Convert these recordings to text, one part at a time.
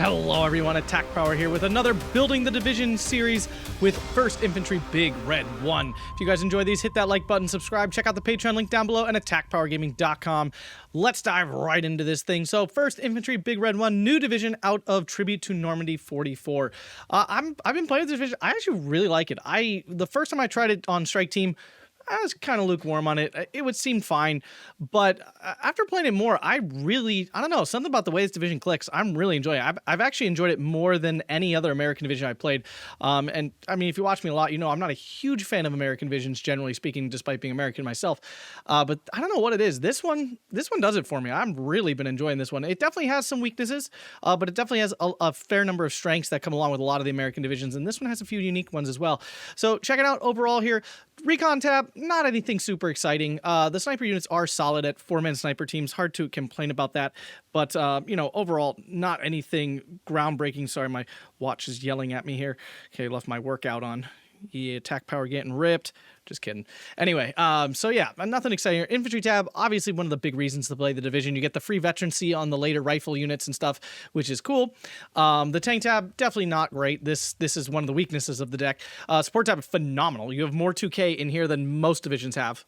Hello everyone, Attack Power here with another Building the Division series with 1st Infantry Big Red One. If you guys enjoy these, hit that like button, subscribe, check out the Patreon link down below, and attackpowergaming.com. Let's dive right into this thing. So 1st Infantry Big Red One, new division out of Tribute to Normandy 44. I've been playing this division. I actually really like it. The first time I tried it on Strike Team, I was kind of lukewarm on it. It would seem fine, but after playing it more, I don't know, something about the way this division clicks, I'm really enjoying it. I've actually enjoyed it more than any other American division I played. And I mean, if you watch me a lot, you know I'm not a huge fan of American divisions, generally speaking, despite being American myself. But I don't know what it is. This one does it for me. I've really been enjoying this one. It definitely has some weaknesses, but it definitely has a fair number of strengths that come along with a lot of the American divisions, and this one has a few unique ones as well. So check it out overall here. Recon tab, not anything super exciting. The sniper units are solid at 4-man sniper teams. Hard to complain about that. But, you know, overall, not anything groundbreaking. Sorry, my watch is yelling at me here. Okay, left my workout on. Yeah, attack power getting ripped. Just kidding. Anyway, so yeah, nothing exciting here. Infantry tab, obviously one of the big reasons to play the division. You get the free veterancy on the later rifle units and stuff, which is cool. The tank tab, definitely not great. This is one of the weaknesses of the deck. Support tab, phenomenal. You have more 2K in here than most divisions have.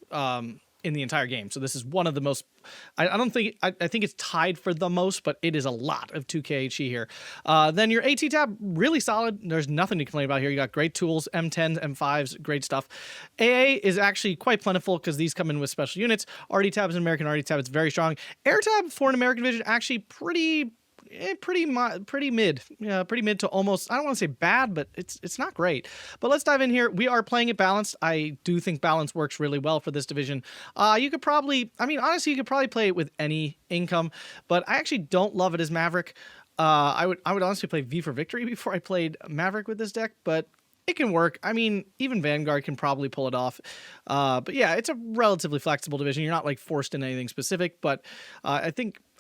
In the entire game. So this is one of the most, I think it's tied for the most, but it is a lot of 2K HE here. Then your AT tab, really solid. There's nothing to complain about here. You got great tools, M10s, M5s, great stuff. AA is actually quite plentiful because these come in with special units. RD tab is an American RD tab. It's very strong. Air tab for an American division, actually pretty mid. Yeah, pretty mid to almost, I don't want to say bad, but it's not great. But let's dive in here. We are playing it balanced. I do think balance works really well for this division. You could probably, I mean, honestly, you could probably play it with any income, but I actually don't love it as Maverick. I would honestly play V for Victory before I played Maverick with this deck, but it can work. I mean, even Vanguard can probably pull it off. But yeah, it's a relatively flexible division. You're not like forced in anything specific, but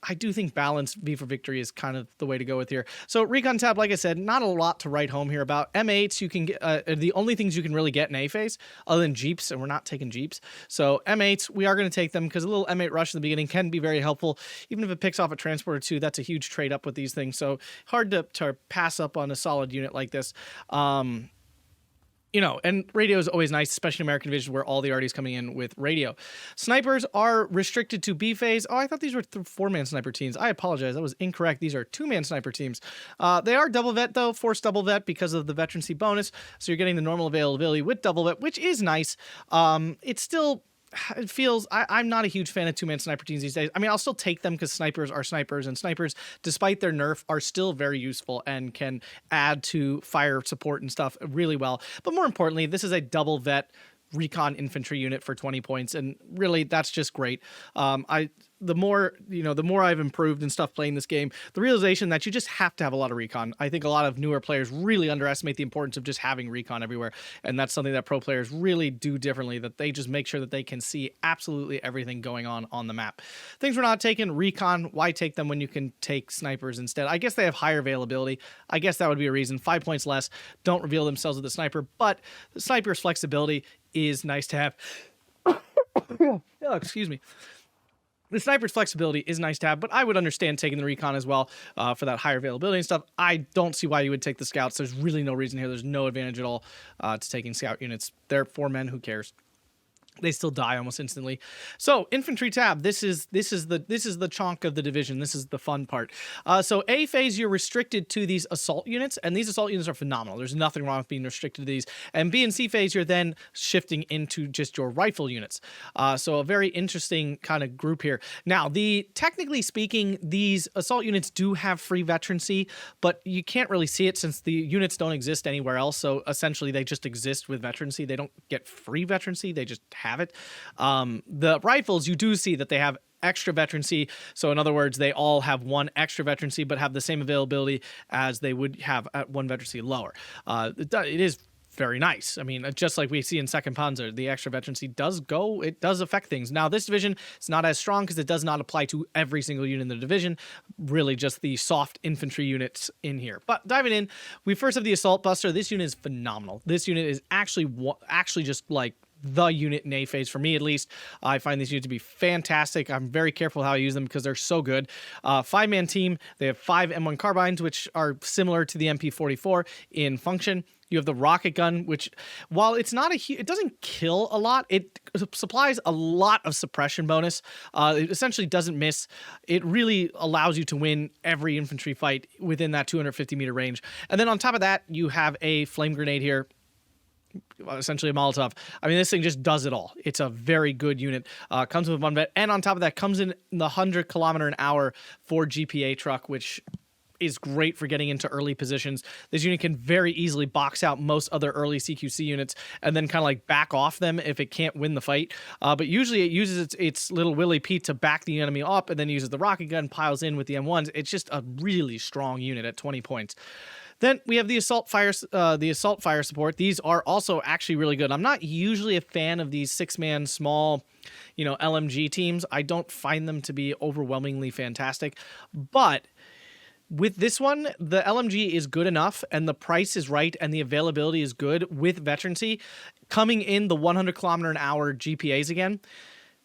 I do think balance V for Victory is kind of the way to go with here. So Recon tab, like I said, not a lot to write home here about. M8s, you can get the only things you can really get in A phase other than Jeeps, and we're not taking Jeeps. So M8s, we are going to take them because a little M8 rush in the beginning can be very helpful. Even if it picks off a transport or two, that's a huge trade up with these things. So hard to pass up on a solid unit like this. You know, and radio is always nice, especially in American Division where all the RDs coming in with radio. Snipers are restricted to B phase. Oh, I thought these were 4-man sniper teams. I apologize. That was incorrect. These are 2-man sniper teams. They are double vet, though, forced double vet because of the veterancy bonus. So you're getting the normal availability with double vet, which is nice. It's still... It feels, I'm not a huge fan of 2-man sniper teams these days. I mean, I'll still take them because snipers are snipers, and snipers, despite their nerf, are still very useful and can add to fire support and stuff really well. But more importantly, this is a double vet Recon infantry unit for 20 points, and really, that's just great. The more I've improved and stuff playing this game, the realization that you just have to have a lot of recon. I think a lot of newer players really underestimate the importance of just having recon everywhere, and that's something that pro players really do differently, that they just make sure that they can see absolutely everything going on the map. Things we're not taking, recon, why take them when you can take snipers instead? I guess they have higher availability. I guess that would be a reason. 5 points less, don't reveal themselves with the sniper, but the sniper's flexibility is nice to have. Oh, excuse me. The sniper's flexibility is nice to have, but I would understand taking the recon as well for that higher availability and stuff. I don't see why you would take the scouts. There's really no reason here. There's no advantage at all to taking scout units. They're 4 men. Who cares? They still die almost instantly. So infantry tab, this is the chunk of the division. This is the fun part. So A phase, you're restricted to these assault units, and these assault units are phenomenal. There's nothing wrong with being restricted to these. And B and C phase, you're then shifting into just your rifle units. So a very interesting kind of group here. Now, technically speaking, these assault units do have free veterancy, but you can't really see it since the units don't exist anywhere else. So essentially, they just exist with veterancy. They don't get free veterancy. They just have it. The rifles, you do see that they have extra veterancy. So in other words, they all have 1 extra veterancy, but have the same availability as they would have at 1 veterancy lower. It is very nice. I mean, just like we see in Second Panzer, the extra veterancy it does affect things. Now, this division is not as strong because it does not apply to every single unit in the division, really just the soft infantry units in here. But diving in, we first have the Assault Buster. This unit is phenomenal. This unit is actually just like the unit in A phase for me, at least. I find these units to be fantastic. I'm very careful how I use them because they're so good. 5-man team. They have 5 M1 carbines, which are similar to the MP44 in function. You have the rocket gun, which, while it's not it doesn't kill a lot, it supplies a lot of suppression bonus. It essentially doesn't miss. It really allows you to win every infantry fight within that 250-meter range. And then on top of that, you have a flame grenade here. Essentially a Molotov. I mean, this thing just does it all. It's a very good unit. Comes with 1 vet, and on top of that, comes in the 100-kilometer-an-hour Ford GPA truck, which is great for getting into early positions. This unit can very easily box out most other early CQC units and then kind of like back off them if it can't win the fight. But usually it uses its little Willy Pete to back the enemy up and then uses the rocket gun, piles in with the M1s. It's just a really strong unit at 20 points. Then we have the assault fire support. These are also actually really good. I'm not usually a fan of these 6-man small, LMG teams. I don't find them to be overwhelmingly fantastic, but with this one, the LMG is good enough and the price is right and the availability is good with veterancy. Coming in the 100-kilometer-an-hour GPAs again,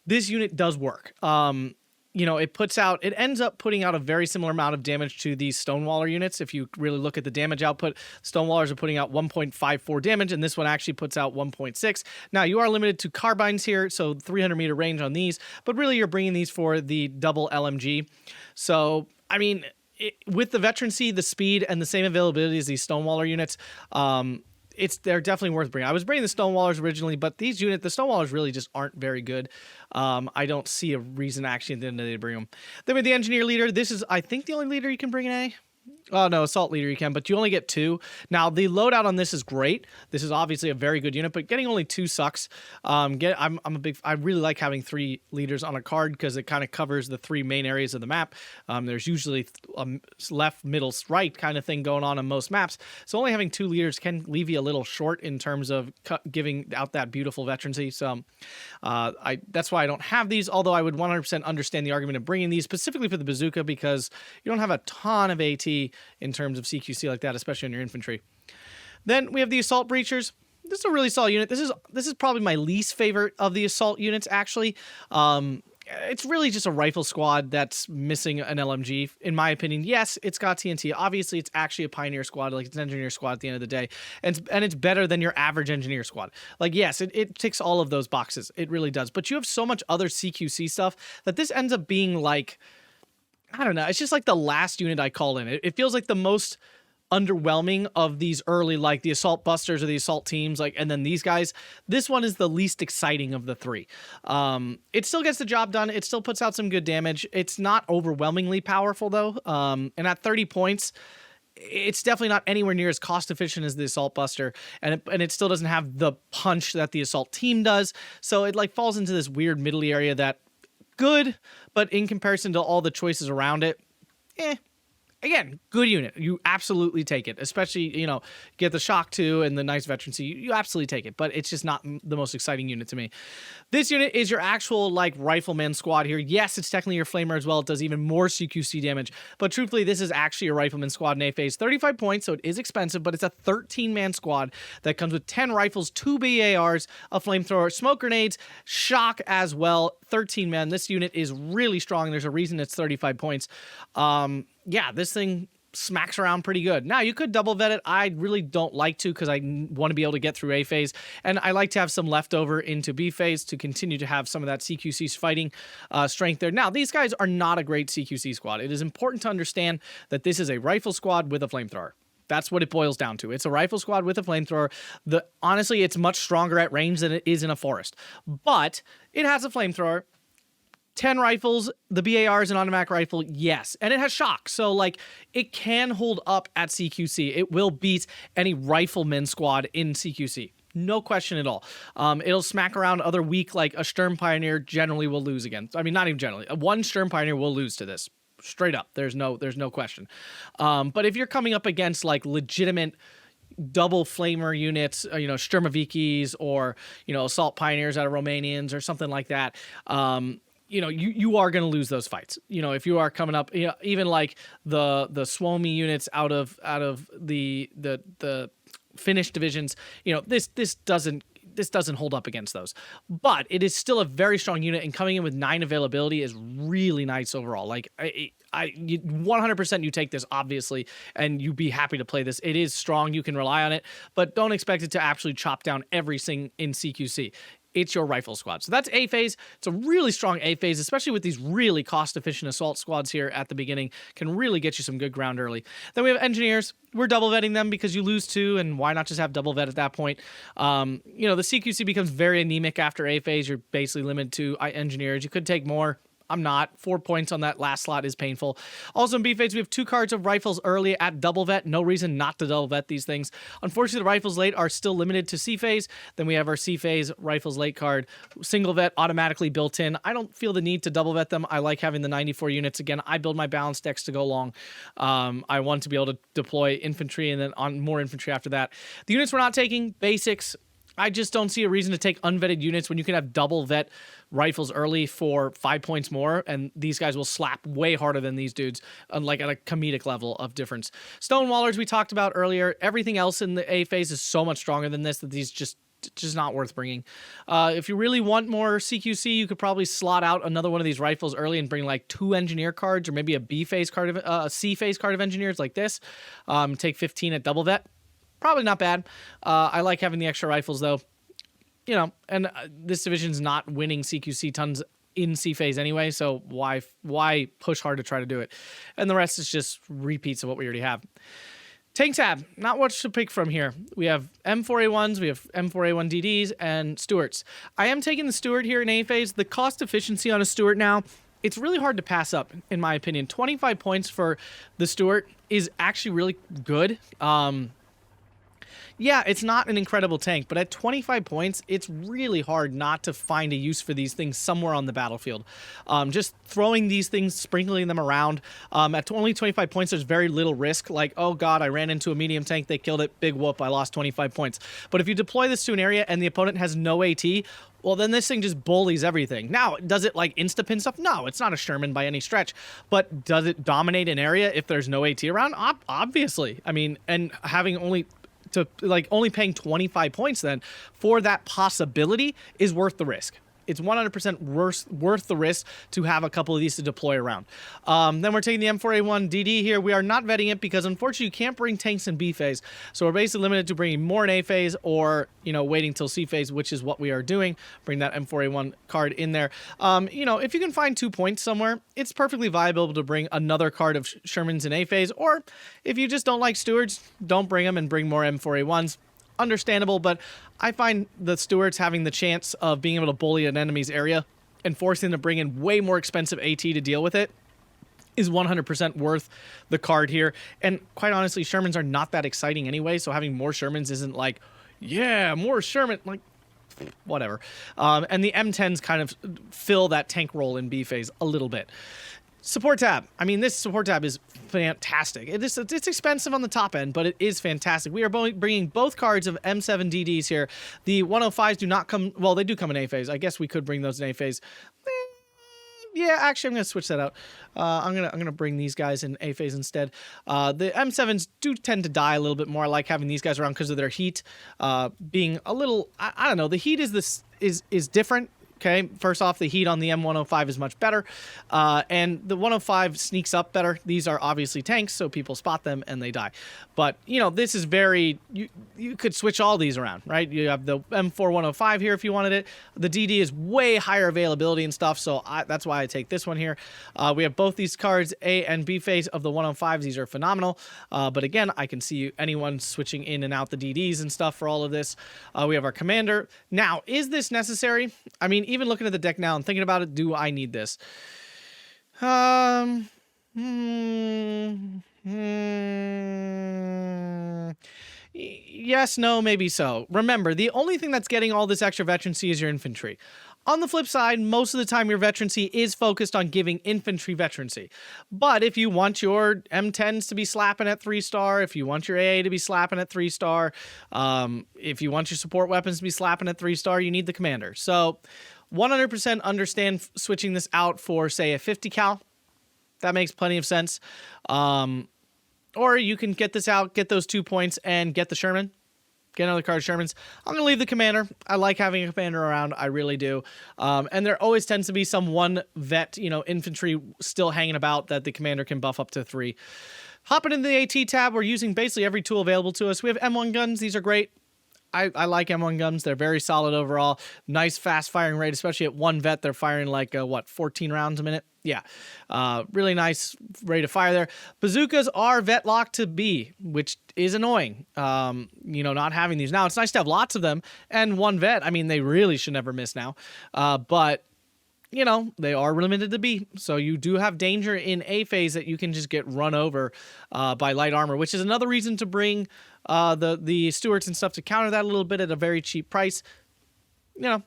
this unit does work. It ends up putting out a very similar amount of damage to these Stonewaller units. If you really look at the damage output, Stonewallers are putting out 1.54 damage, and this one actually puts out 1.6. Now, you are limited to carbines here, so 300-meter range on these, but really you're bringing these for the double LMG. So, I mean, with the veterancy, the speed, and the same availability as these Stonewaller units, they're definitely worth bringing. I was bringing the Stonewallers originally, but the Stonewallers really just aren't very good. I don't see a reason actually at the end of the day to bring them. Then with the Engineer Leader, this is, I think, the only leader you can bring in A. Oh, no, Assault Leader you can, but you only get 2. Now, the loadout on this is great. This is obviously a very good unit, but getting only 2 sucks. I really like having 3 leaders on a card because it kind of covers the 3 main areas of the map. There's usually a left, middle, right kind of thing going on most maps. So only having 2 leaders can leave you a little short in terms of giving out that beautiful veterancy. So that's why I don't have these, although I would 100% understand the argument of bringing these specifically for the bazooka because you don't have a ton of AT in terms of CQC like that, especially in your infantry. Then we have the Assault Breachers. This is a really solid unit. This is probably my least favorite of the assault units, actually. It's really just a rifle squad that's missing an LMG, in my opinion. Yes, it's got TNT. Obviously, it's actually a Pioneer squad, like it's an Engineer squad at the end of the day. And it's better than your average Engineer squad. Like, yes, it ticks all of those boxes. It really does. But you have so much other CQC stuff that this ends up being like, I don't know. It's just like the last unit I call in. It feels like the most underwhelming of these early, like the Assault Busters or the Assault Teams, and then these guys. This one is the least exciting of the 3. It still gets the job done. It still puts out some good damage. It's not overwhelmingly powerful, though. And at 30 points, it's definitely not anywhere near as cost efficient as the Assault Buster, and it still doesn't have the punch that the Assault Team does. So it falls into this weird middle area that good, but in comparison to all the choices around it, again, good unit. You absolutely take it, especially, get the shock too and the nice veterancy. You absolutely take it, but it's just not the most exciting unit to me. This unit is your actual, rifleman squad here. Yes, it's technically your flamer as well. It does even more CQC damage, but truthfully, this is actually a rifleman squad in A phase. 35 points, so it is expensive, but it's a 13-man squad that comes with 10 rifles, 2 BARs, a flamethrower, smoke grenades, shock as well. 13 men. This unit is really strong. There's a reason it's 35 points. Yeah, this thing smacks around pretty good. Now, you could double vet it. I really don't like to because I want to be able to get through A phase, and I like to have some leftover into B phase to continue to have some of that CQC fighting strength there. Now, these guys are not a great CQC squad. It is important to understand that this is a rifle squad with a flamethrower. That's what it boils down to. It's a rifle squad with a flamethrower. Honestly, it's much stronger at range than it is in a forest, but it has a flamethrower. 10 rifles, the BAR is an automatic rifle, yes. And it has shock, so it can hold up at CQC. It will beat any rifleman squad in CQC. No question at all. It'll smack around other weak, like a Sturm Pioneer generally will lose against. I mean, not even generally. One Sturm Pioneer will lose to this. Straight up. There's no question. But if you're coming up against legitimate double flamer units, Sturmovikis or, Assault Pioneers out of Romanians or something like that, you are going to lose those fights. If you are coming up, even the Suomi units out of the Finnish divisions, this doesn't. this doesn't hold up against those. But it is still a very strong unit, and coming in with 9 availability is really nice overall. Like, 100% you take this, obviously, and you'd be happy to play this. It is strong. You can rely on it, but don't expect it to actually chop down everything in CQC. It's your rifle squad. So that's A phase. It's a really strong A phase, especially with these really cost-efficient assault squads here at the beginning. Can really get you some good ground early. Then we have engineers. We're double vetting them because you lose 2, and why not just have double vet at that point? The CQC becomes very anemic after A phase. You're basically limited to engineers. You could take more. I'm not. 4 points on that last slot is painful. Also in B phase, we have 2 cards of rifles early at double vet. No reason not to double vet these things. Unfortunately, the rifles late are still limited to C phase. Then we have our C phase rifles late card. Single vet automatically built in. I don't feel the need to double vet them. I like having the 94 units. Again, I build my balanced decks to go long. I want to be able to deploy infantry and then on more infantry after that. The units we're not taking, basics. I just don't see a reason to take unvetted units when you can have double vet rifles early for 5 points more, and these guys will slap way harder than these dudes, like at a comedic level of difference. Stonewallers we talked about earlier. Everything else in the A phase is so much stronger than this that these just not worth bringing. If you really want more CQC, you could probably slot out another one of these rifles early and bring like 2 engineer cards or maybe a B phase card of a C phase card of engineers like this. Take 15 at double vet. Probably not bad. I like having the extra rifles, though. And this division's not winning CQC tons in C phase anyway, so why push hard to try to do it? And the rest is just repeats of what we already have. Tank tab, not much to pick from here. We have M4A1s, we have M4A1 DDs, and Stuarts. I am taking the Stuart here in A phase. The cost efficiency on a Stuart now, it's really hard to pass up, in my opinion. 25 points for the Stuart is actually really good. Yeah, it's not an incredible tank, but at 25 points, it's really hard not to find a use for these things somewhere on the battlefield. Just throwing these things, sprinkling them around. At only 25 points, there's very little risk. Like, oh god, I ran into a medium tank, they killed it, big whoop, I lost 25 points. But if you deploy this to an area and the opponent has no AT, well, then this thing just bullies everything. Now, does it like insta-pin stuff? No, it's not a Sherman by any stretch. But does it dominate an area if there's no AT around? Obviously. I mean, and having only paying 25 points then for that possibility is worth the risk. It's 100% worth the risk to have a couple of these to deploy around. Then we're taking the M4A1 DD here. We are not vetting it because unfortunately you can't bring tanks in B phase. So we're basically limited to bringing more in A phase or, waiting till C phase, which is what we are doing. Bring that M4A1 card in there. If you can find 2 points somewhere, it's perfectly viable to bring another card of Shermans in A phase. Or if you just don't like Stuarts, don't bring them and bring more M4A1s. Understandable, but I find the Stuarts having the chance of being able to bully an enemy's area and forcing them to bring in way more expensive AT to deal with it is 100% worth the card here. And quite honestly, Shermans are not that exciting anyway, so having more Shermans isn't like, yeah, more Sherman, like, whatever. And the M10s kind of fill that tank role in B phase a little bit. Support tab. I mean, this support tab is fantastic. It's expensive on the top end, but it is fantastic. We are bringing both cards of M7 DDs here. The 105s do not come... Well, they do come in A phase. I guess we could bring those in A phase. Yeah, actually, I'm going to switch that out. I'm gonna bring these guys in A phase instead. The M7s do tend to die a little bit more. I like having these guys around because of their heat being a little... I don't know. The heat is different. Okay, first off, the heat on the M105 is much better, and the 105 sneaks up better. These are obviously tanks, so people spot them and they die. But, this is very... You could switch all these around, right? You have the M4105 here if you wanted it. The DD is way higher availability and stuff, so that's why I take this one here. We have both these cards, A and B phase of the 105s. These are phenomenal. But again, I can see anyone switching in and out the DDs and stuff for all of this. We have our commander. Now, is this necessary? I mean, even looking at the deck now and thinking about it, do I need this? Yes, no, maybe so. Remember, the only thing that's getting all this extra veterancy is your infantry. On the flip side, most of the time your veterancy is focused on giving infantry veterancy. But if you want your M10s to be slapping at 3-star, if you want your AA to be slapping at 3-star, if you want your support weapons to be slapping at 3-star, you need the commander. So 100% understand switching this out for, say, a 50 cal. That makes plenty of sense. Or you can get this out, get those 2 points, and get the Sherman. Get another card of Sherman's. I'm going to leave the commander. I like having a commander around. I really do. And there always tends to be some one vet, infantry still hanging about that the commander can buff up to 3. Hopping into the AT tab, we're using basically every tool available to us. We have M1 guns. These are great. I like M1 guns. They're very solid overall. Nice fast firing rate, especially at 1 vet. They're firing like, 14 rounds a minute? Yeah. Really nice rate of fire there. Bazookas are vet locked to B, which is annoying, not having these. Now, it's nice to have lots of them. And 1 vet, I mean, they really should never miss now. But they are limited to B. So you do have danger in A phase that you can just get run over by light armor, which is another reason to bring the Stuarts and stuff to counter that a little bit at a very cheap price. The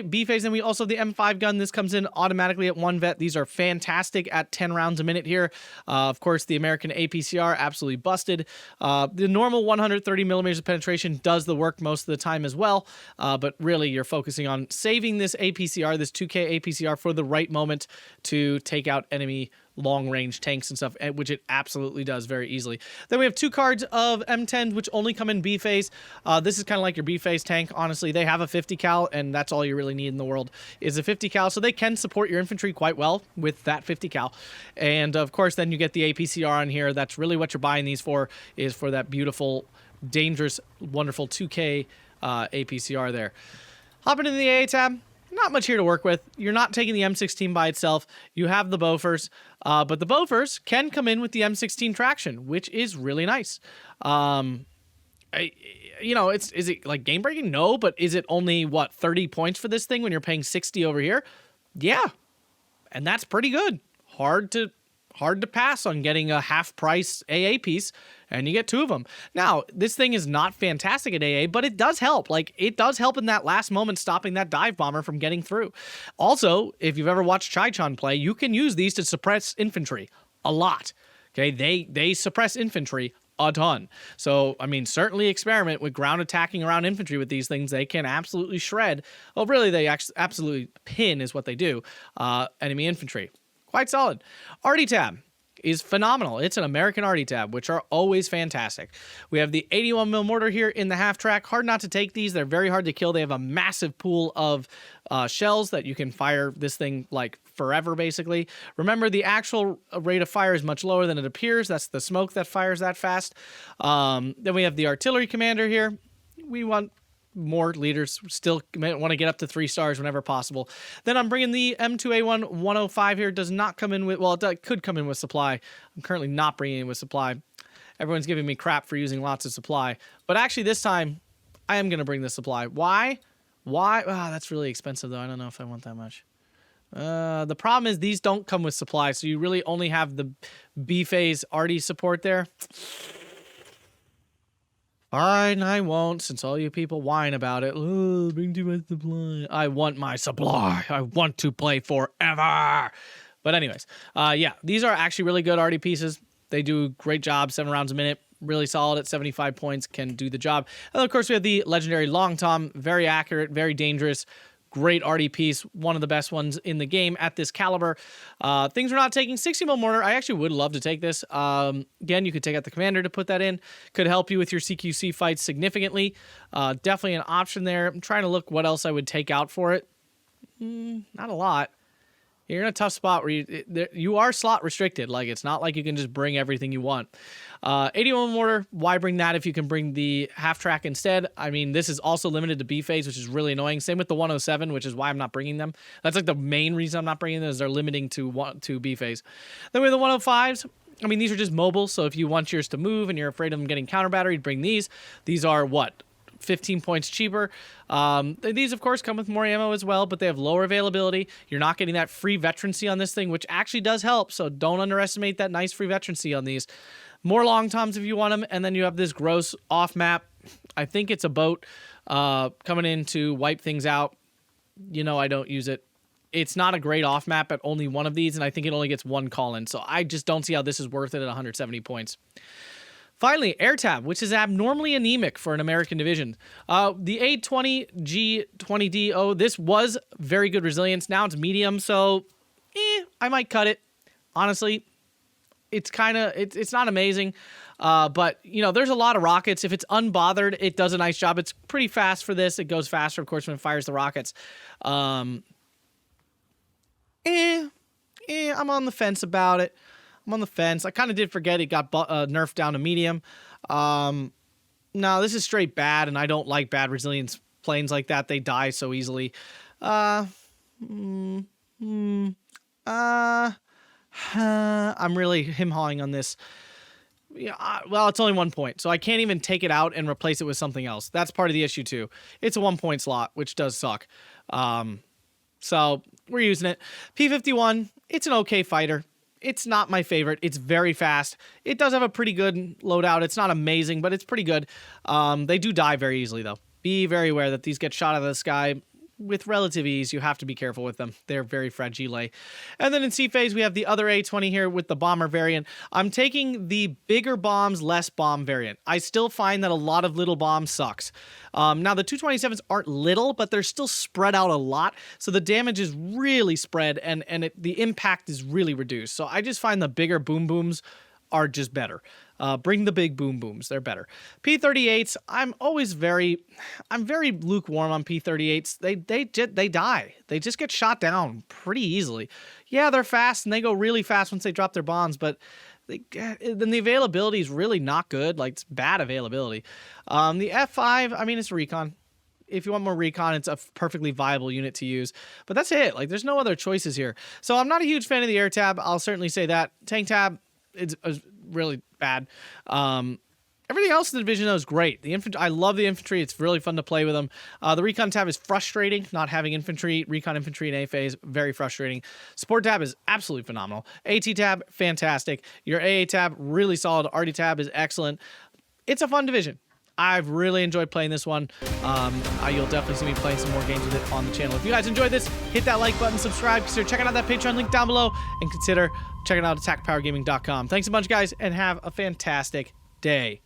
B phase, and we also have the M5 gun. This comes in automatically at 1 vet. These are fantastic at 10 rounds a minute here. Of course, the American APCR, absolutely busted. The normal 130 millimeters of penetration does the work most of the time as well, but really you're focusing on saving this APCR, this 2K APCR, for the right moment to take out enemy long-range tanks and stuff, which it absolutely does very easily. Then we have 2 cards of M10s, which only come in B phase. This is kind of like your B phase tank. Honestly, they have a 50 cal, and that's all you really need in the world is a 50 cal, so they can support your infantry quite well with that 50 cal. And of course, then you get the APCR on here. That's really what you're buying these for, is for that beautiful, dangerous, wonderful 2K APCR there. Hopping into the AA tab. Not much here to work with. You're not taking the M16 by itself. You have the Bofors, but the Bofors can come in with the M16 traction, which is really nice. Is it like game breaking? No, but is it only 30 points for this thing when you're paying 60 over here? Yeah, and that's pretty good. Hard to pass on getting a half price AA piece, and you get 2 of them. Now, this thing is not fantastic at AA, but it does help. It does help in that last moment, stopping that dive bomber from getting through. Also, if you've ever watched Chai-Chan play, you can use these to suppress infantry a lot. Okay, they suppress infantry a ton. So, I mean, certainly experiment with ground attacking around infantry with these things. They can absolutely shred. Well, really, they absolutely pin is what they do. Enemy infantry. Quite solid. Arty tab is phenomenal. It's an American Arty tab, which are always fantastic. We have the 81 mil mortar here in the half track. Hard not to take these. They're very hard to kill. They have a massive pool of shells that you can fire this thing like forever, basically. Remember, the actual rate of fire is much lower than it appears. That's the smoke that fires that fast. Then we have the artillery commander here. We want more leaders, still want to get up to 3 stars whenever possible. Then I'm bringing the M2A1 105 here. Does not come in with, well, it could come in with supply. I'm currently not bringing it with supply. Everyone's giving me crap for using lots of supply. But actually this time, I am going to bring the supply. Why? Oh, that's really expensive though. I don't know if I want that much. The problem is these don't come with supply, so you really only have the B phase Arty support there. Fine, I won't, since all you people whine about it. Oh, bring too much supply. I want my supply. I want to play forever. But anyways, yeah, these are actually really good Arty pieces. They do a great job, 7 rounds a minute. Really solid at 75 points, can do the job. And then, of course, we have the legendary Long Tom. Very accurate, very dangerous. Great Arty piece, one of the best ones in the game at this caliber. Things we're not taking. 60 mil mortar. I actually would love to take this. Again, you could take out the commander to put that in. Could help you with your CQC fights significantly. Definitely an option there. I'm trying to look what else I would take out for it. Not a lot. You're in a tough spot where you are slot restricted. Like, it's not like you can just bring everything you want. 81 mortar, why bring that if you can bring the half track instead? I mean, this is also limited to B phase, which is really annoying. Same with the 107, which is why I'm not bringing them. That's like the main reason I'm not bringing them, is they're limiting to B phase. Then we have the 105s. I mean, these are just mobile, so if you want yours to move and you're afraid of them getting counter batteried, bring these. These are what? 15 points cheaper. These, of course, come with more ammo as well, but they have lower availability. You're not getting that free veterancy on this thing, which actually does help, so don't underestimate that nice free veterancy on these. More long toms if you want them, and then you have this gross off-map. I think it's a boat coming in to wipe things out. I don't use it. It's not a great off-map at only one of these, and I think it only gets 1 call-in, so I just don't see how this is worth it at 170 points. Finally, Air Tab, which is abnormally anemic for an American division. The A20G20D, this was very good resilience. Now it's medium, so I might cut it. Honestly, it's kind of it's not amazing. But you know, there's a lot of rockets. If it's unbothered, it does a nice job. It's pretty fast for this. It goes faster, of course, when it fires the rockets. I'm on the fence about it. I'm on the fence. I kind of did forget it got nerfed down to medium. No, this is straight bad, and I don't like bad resilience planes like that. They die so easily. I'm really him-hawing on this. Yeah, well, it's only 1 point, so I can't even take it out and replace it with something else. That's part of the issue, too. It's a 1 point slot, which does suck. So we're using it. P-51, it's an okay fighter. It's not my favorite. It's very fast. It does have a pretty good loadout. It's not amazing, but it's pretty good. They do die very easily, though. Be very aware that these get shot out of the sky with relative ease. You have to be careful with them. They're very fragile. And then in C phase, we have the other A-20 here with the bomber variant. I'm taking the bigger bombs, less bomb variant. I still find that a lot of little bombs sucks. Now, the 227s aren't little, but they're still spread out a lot. So the damage is really spread, and the impact is really reduced. So I just find the bigger boom booms are just better. Bring the big boom booms. They're better. P-38s, I'm very lukewarm on P-38s. They die. They just get shot down pretty easily. Yeah, they're fast, and they go really fast once they drop their bombs, but then the availability is really not good. Like, it's bad availability. The F-5, I mean, it's Recon. If you want more Recon, it's a perfectly viable unit to use. But that's it. Like, there's no other choices here. So I'm not a huge fan of the air tab. I'll certainly say that. Tank tab, it's really bad. Everything else in the division, though, is great. I love the infantry. It's really fun to play with them. The Recon tab is frustrating, not having infantry. Recon infantry in A phase, very frustrating. Support tab is absolutely phenomenal. AT tab, fantastic. Your AA tab, really solid. RD tab is excellent. It's a fun division. I've really enjoyed playing this one. You'll definitely see me playing some more games with it on the channel. If you guys enjoyed this, hit that like button, subscribe, consider checking out that Patreon link down below, and consider checking out attackpowergaming.com. Thanks a bunch, guys, and have a fantastic day.